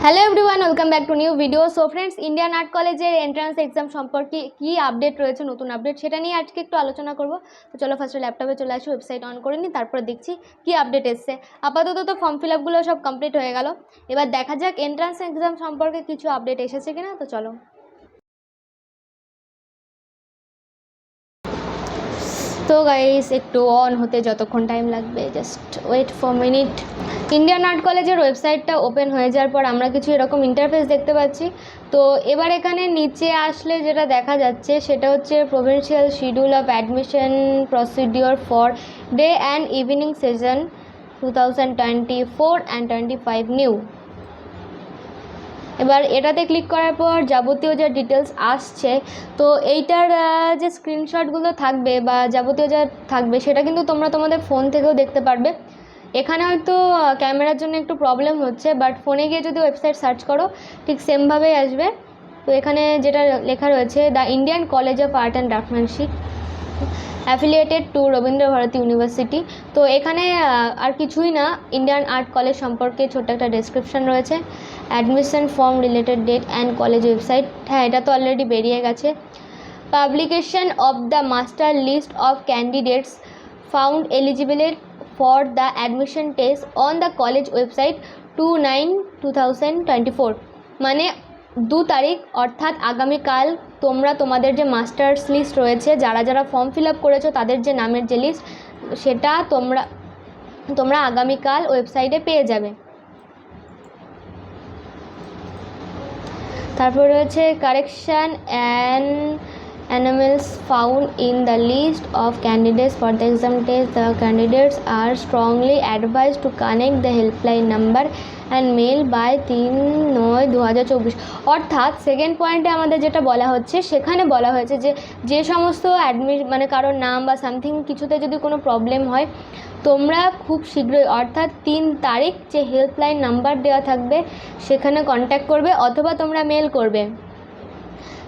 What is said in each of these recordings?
Hello everyone, welcome back to new video. So friends, Indian art কলেজের entrance exam সম্পর্কে কি update রয়েছে, নতুন আপডেট, সেটা নিয়ে আজকে একটু আলোচনা করব। তো চলো ফার্স্টে ল্যাপটপে চলে আসি, ওয়েবসাইট অন করে নিই, তারপর দেখছি কি আপডেট এসছে। আপাতত তো ফর্ম ফিল আপগুলো সব কমপ্লিট হয়ে গেল। এবার দেখা যাক এন্ট্রান্স এক্সাম সম্পর্কে কিছু আপডেট এসেছে কিনা। তো চলো। তো গাইস, একটু অন হতে যতক্ষণ টাইম লাগবে, just wait for minute. Indian art কলেজের ওয়েবসাইটটা ওপেন হয়ে যাওয়ার পর আমরা কিছু এরকম ইন্টারফেস দেখতে পাচ্ছি। তো এবার এখানে নিচে আসলে যেটা দেখা যাচ্ছে সেটা হচ্ছে provincial schedule of admission procedure for day and evening session 2024 and 25 new. এবার এটাতে ক্লিক করার পর যাবতীয় যা ডিটেলস আসছে, তো এইটার যে স্ক্রিনশটগুলো থাকবে বা যাবতীয় যা থাকবে সেটা কিন্তু তোমরা তোমাদের ফোন থেকেও দেখতে পারবে। এখানে হয়তো ক্যামেরার জন্য একটু প্রবলেম হচ্ছে, বাট ফোনে গিয়ে যদি ওয়েবসাইট সার্চ করো ঠিক সেমভাবেই আসবে। তো এখানে যেটা লেখা রয়েছে, the Indian college of art and craftsmanship affiliated to Rabindra Bharati university. তো এখানে আর কিছুই না, ইন্ডিয়ান আর্ট কলেজ সম্পর্কে ছোট্ট একটা ডেসক্রিপশন রয়েছে। Admission form related date and college website, হ্যাঁ এটা তো অলরেডি বেরিয়ে গেছে। Publication of the master list of candidates found eligible for the admission test on the college website 2/9/2024, মানে 2 তারিখ অর্থাৎ আগামীকাল তোমরা তোমাদের যে মাস্টার্স লিস্ট রয়েছে, যারা যারা ফর্ম ফিল আপ করেছো তাদের যে নামের যে লিস্ট, সেটা তোমরা আগামীকাল ওয়েবসাইটে পেয়ে যাবে। তারপর রয়েছে correction and anomalies found in the list of candidates for the exam test. The candidates are strongly advised to connect the helpline number and mail by 3/9/2024। অর্থাৎ সেকেন্ড পয়েন্টে আমাদের যেটা বলা হচ্ছে, সেখানে বলা হয়েছে যে সমস্ত মানে কারোর নাম বা সামথিং কিছুতে যদি কোনো প্রবলেম হয়, তোমরা খুব শীঘ্রই অর্থাৎ 3 তারিখ যে হেল্পলাইন নাম্বার দেওয়া থাকবে সেখানে কন্ট্যাক্ট করবে অথবা তোমরা মেল করবে।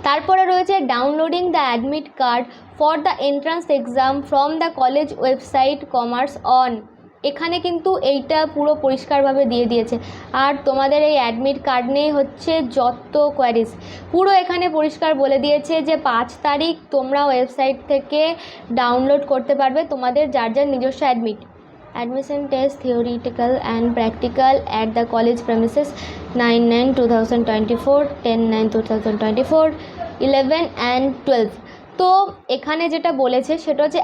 তারপরে রয়েছে downloading the admit card for the entrance exam from the college website commerce on. এখানে কিন্তু এইটা পুরো পরিষ্কারভাবে দিয়ে দিয়েছে। আর তোমাদের এই অ্যাডমিট কার্ড নিয়ে হচ্ছে যত কোয়ারিজ, পুরো এখানে পরিষ্কার বলে দিয়েছে যে 5 তারিখ তোমরা ওয়েবসাইট থেকে ডাউনলোড করতে পারবে তোমাদের যার যার নিজস্ব Admission test theoretical and practical at the college premises 9/9/2024, 10/9/2024, 11 and 12। তো এখানে যেটা বলেছে সেটা হচ্ছে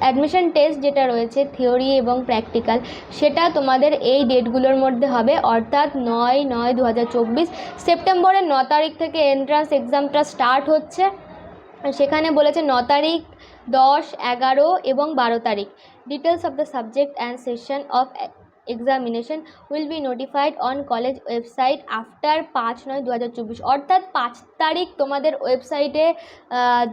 অ্যাডমিশন টেস্ট যেটা রয়েছে থিওরি এবং প্র্যাকটিক্যাল, সেটা তোমাদের এই ডেটগুলোর মধ্যে হবে, অর্থাৎ 9/9/2024। সেপ্টেম্বরের 9 তারিখ থেকে এন্ট্রান্স এক্সামটা স্টার্ট হচ্ছে। সেখানে বলেছে 9 তারিখ, 10, 11 এবং 12 তারিখ। Details of the subject and session of examination will be notified on college website after 5/9/2024। অর্থাৎ 5 তারিখ তোমাদের ওয়েবসাইটে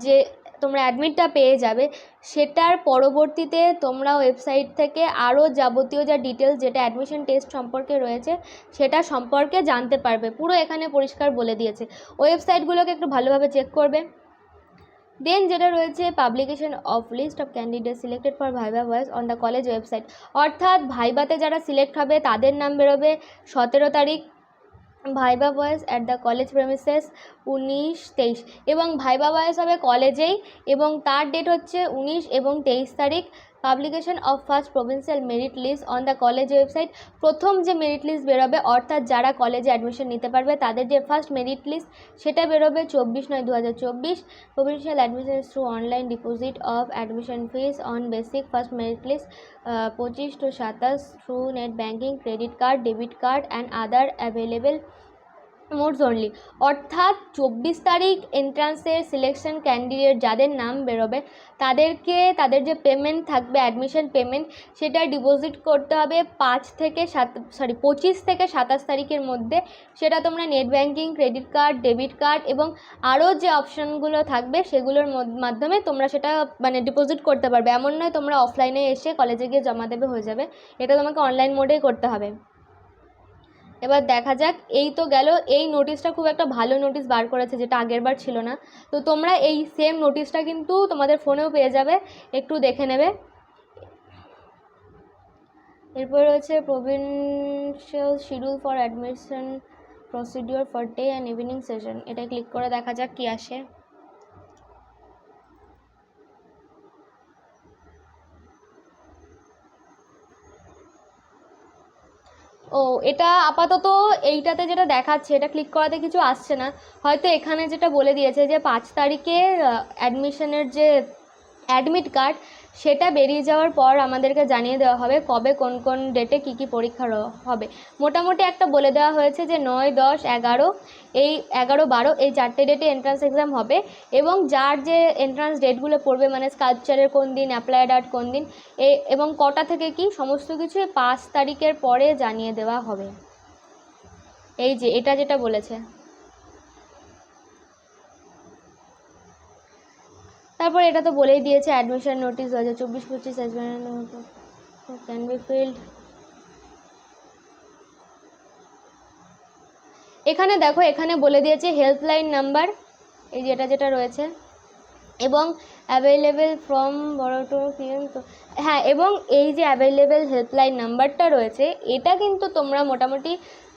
যে তোমরা অ্যাডমিটটা পেয়ে যাবে, সেটার পরবর্তীতে তোমরা ওয়েবসাইট থেকে আরও যাবতীয় যা ডিটেলস যেটা অ্যাডমিশন টেস্ট সম্পর্কে রয়েছে সেটা সম্পর্কে জানতে পারবে। পুরো এখানে পরিষ্কার বলে দিয়েছে। ওয়েবসাইটগুলোকে একটু ভালোভাবে চেক করবে। দেন যেটা রয়েছে publication of list of candidate selected for viva voice on the college website, অর্থাৎ ভাইবাতে যারা সিলেক্ট হবে তাদের নাম বেরোবে 17 তারিখ, viva voice at the college premises 19-23, এবং ভাইবা ভয়েস হবে কলেজেই এবং তার ডেট হচ্ছে 19 এবং 23 তারিখ। Publication of first provincial merit list on the college website, প্রথম যে মেরিট লিস্ট বেরোবে অর্থাৎ যারা কলেজে অ্যাডমিশন নিতে পারবে তাদের যে ফার্স্ট মেরিট লিস্ট সেটা বেরোবে 24/9/2024। Provincial admission through online deposit of admission fees on basic first merit list 25-27 through net banking, credit card, debit card and other available modes only. অর্থাৎ 24 তারিখ এন্ট্রান্সের সিলেকশন ক্যান্ডিডেট যাদের নাম বেরোবে তাদেরকে তাদের যে পেমেন্ট থাকবে অ্যাডমিশন পেমেন্ট, সেটা ডিপোজিট করতে হবে 25 থেকে 27 তারিখের মধ্যে। সেটা তোমরা net banking, credit card, debit card এবং আরও যে অপশানগুলো থাকবে সেগুলোর মাধ্যমে তোমরা সেটা মানে ডিপোজিট করতে পারবে। এমন নয় তোমরা অফলাইনে এসে কলেজে গিয়ে জমা দেবে হয়ে যাবে, এটা তোমাকে অনলাইন মোডেই করতে হবে। এবার দেখা যাক, এই তো গেল। এই নোটিশটা খুব একটা ভালো নোটিশ বার করেছে, যেটা আগের বার ছিল না। তো তোমরা এই সেম নোটিশটা কিন্তু তোমাদের ফোনেও পেয়ে যাবে, একটু দেখে নেবে। এরপর রয়েছে provincial schedule for admission procedure for day and evening session, এটা ক্লিক করে দেখা যাক কি আসে। ও এটা আপাতত এইটাতে যেটা দেখাচ্ছে এটা ক্লিক করাতে কিছু আসছে না, হয়তো এখানে যেটা বলে দিয়েছে যে 5 তারিখে অ্যাডমিশনের যে অ্যাডমিট কার্ড সেটা বেরিয়ে যাওয়ার পর আমাদেরকে জানিয়ে দেওয়া হবে কবে কোন কোন ডেটে কী কী পরীক্ষা হবে। মোটামুটি একটা বলে দেওয়া হয়েছে যে 9, 10, 11 এই 11, 12 এই 4টে ডেটে এন্ট্রান্স এক্সাম হবে, এবং যার যে এন্ট্রান্স ডেটগুলো পড়বে মানে স্কাল্পচারের কোন দিন, অ্যাপ্লাইড আর্ট কোন দিন, এবং কটা থেকে কি সমস্ত কিছু 5 তারিখের পরে জানিয়ে দেওয়া হবে। এই যে এটা যেটা বলেছে। তারপর এটা তো বলেই দিয়েছে admission notice 2024-25 can be field. এখানে দেখো এখানে বলে দিয়েছে হেল্পলাইন নাম্বার, এই যেটা যেটা রয়েছে, এবং অ্যাভেলেবেল ফ্রম বড় টু পিএম। তো হ্যাঁ, এবং এই যে অ্যাভেলেবেল হেল্পলাইন নাম্বারটা রয়েছে এটা কিন্তু তোমরা মোটামুটি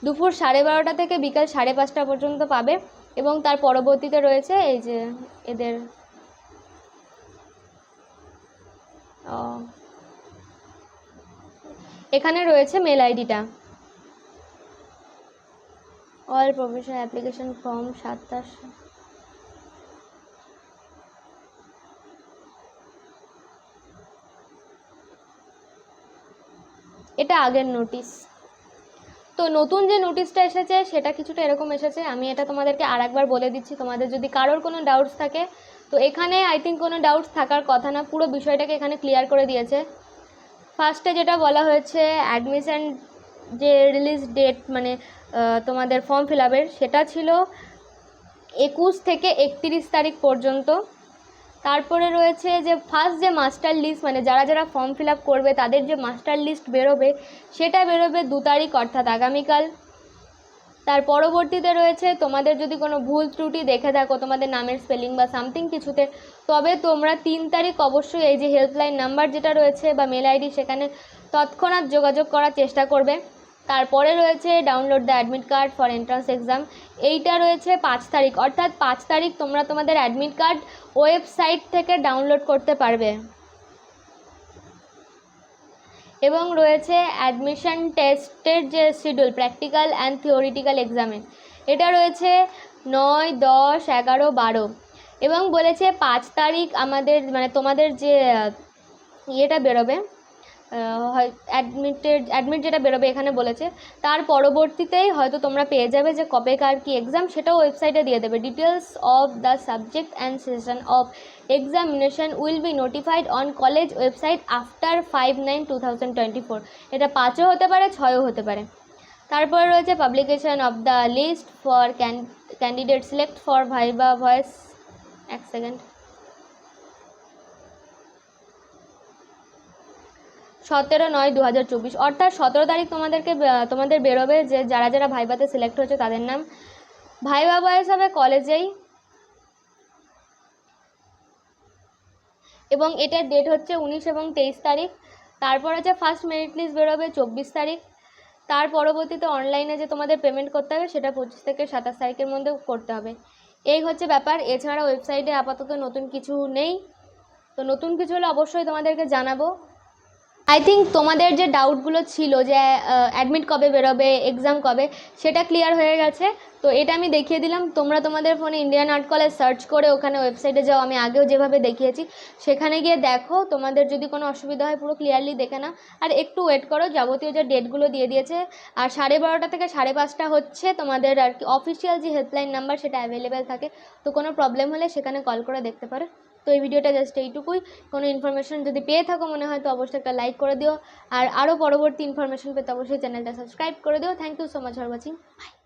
দুপুর 12:30 থেকে বিকাল 5:30 পর্যন্ত পাবে, এবং তার পরবর্তীতে রয়েছে এই যে এদের এখানে রয়েছে মেল আইডিটা, অল প্রফেশনাল অ্যাপ্লিকেশন ফর্ম 7টা। এটা আগের নোটিশ। তো নতুন যে নোটিশটা এসেছে সেটা কিছুটা এরকম এসেছে, আমি এটা তোমাদেরকে আর একবার বলে দিচ্ছি, তোমাদের যদি কারোর কোনো ডাউটস থাকে। তো এখানে আই থিঙ্ক কোনো ডাউটস থাকার কথা না, পুরো বিষয়টাকে এখানে ক্লিয়ার করে দিয়েছে। ফার্স্টে যেটা বলা হয়েছে অ্যাডমিশন যে রিলিজ ডেট মানে তোমাদের ফর্ম ফিল আপের সেটা ছিল 21 থেকে 31 তারিখ পর্যন্ত। তারপরে রয়েছে যে ফার্স্ট যে মাস্টার লিস্ট মানে যারা যারা ফর্ম ফিল আপ করবে তাদের যে মাস্টার লিস্ট বেরোবে সেটা বেরোবে 2 তারিখ অর্থাৎ আগামীকাল। তার পরবর্তীতে রয়েছে তোমাদের যদি কোনো ভুল ত্রুটি দেখে থাকো তোমাদের নামের স্পেলিং বা সামথিং কিছুতে, তবে তোমরা 3 তারিখ অবশ্যই এই যে হেল্পলাইন নাম্বার যেটা রয়েছে বা মেল আইডি সেখানে তৎক্ষণাৎ যোগাযোগ করার চেষ্টা করবে। তারপরে রয়েছে download the admit card for entrance exam, এইটা রয়েছে 5 তারিখ অর্থাৎ 5 তারিখ তোমরা তোমাদের অ্যাডমিট কার্ড ওয়েবসাইট থেকে ডাউনলোড করতে পারবে। এবং রয়েছে অ্যাডমিশন টেস্টের যে শিডিউল প্র্যাকটিক্যাল অ্যান্ড থিওরিটিক্যাল এক্সামে, এটা রয়েছে 9, 10, 11, 12, এবং বলেছে 5 তারিখ আমাদের মানে তোমাদের যে ইয়েটা বেরোবে অ্যাডমিট যেটা বেরোবে এখানে বলেছে তার পরবর্তীতেই হয়তো তোমরা পেয়ে যাবে যে কবে কার কি এক্সাম, সেটাও ওয়েবসাইটে দিয়ে দেবে। Details of the subject and session of examination will be notified on college website after 5/9/2024। এটা 5ও হতে পারে 6ও হতে পারে। তারপরে রয়েছে publication of the list for candidate select for viva voice. এক সেকেন্ড, 17/9/2024 অর্থাৎ 17 তারিখ তোমাদের বেরোবে যে যারা যারা ভাইভাতে সিলেক্ট হয়েছে তাদের নাম। ভাইবা ভয়েস হবে কলেজেই, এবং এটার ডেট হচ্ছে 19 এবং 23 তারিখ। তারপর হচ্ছে ফার্স্ট মেরিট লিস্ট বেরোবে 24 তারিখ। তার পরবর্তীতে অনলাইনে যে তোমাদের পেমেন্ট করতে হবে সেটা 25 থেকে 27 তারিখের মধ্যে করতে হবে। এই হচ্ছে ব্যাপার। এছাড়া ওয়েবসাইটে আপাতত নতুন কিছু নেই, তো নতুন কিছু হলে অবশ্যই তোমাদেরকে জানাবো। আই থিঙ্ক তোমাদের যে ডাউটগুলো ছিল যে অ্যাডমিট কবে বেরোবে, এক্সাম কবে, সেটা ক্লিয়ার হয়ে গেছে। তো এটা আমি দেখিয়ে দিলাম, তোমরা তোমাদের ফোনে ইন্ডিয়ান আর্ট কলেজ সার্চ করে ওখানে ওয়েবসাইটে যাও, আমি আগেও যেভাবে দেখিয়েছি সেখানে গিয়ে দেখো, তোমাদের যদি কোনো অসুবিধা হয় পুরো ক্লিয়ারলি দেখে নাও। আর একটু ওয়েট করো, যাবতীয় যে ডেটগুলো দিয়ে দিয়েছে। আর 12:30 থেকে 5:30 হচ্ছে তোমাদের আর কি অফিসিয়াল যে হেল্পলাইন নাম্বার সেটা অ্যাভেলেবেল থাকে, তো কোনো প্রবলেম হলে সেখানে কল করে দেখতে পারো। তো এই ভিডিওটা জাস্ট এইটুকুই। কোনো ইনফরমেশন যদি পেয়ে থাকো মনে হয় তো অবশ্যই একটা লাইক করে দিও, আর আরও পরবর্তী ইনফরমেশন পেতে অবশ্যই চ্যানেলটা সাবস্ক্রাইব করে দিও। Thank you so much for watching. By.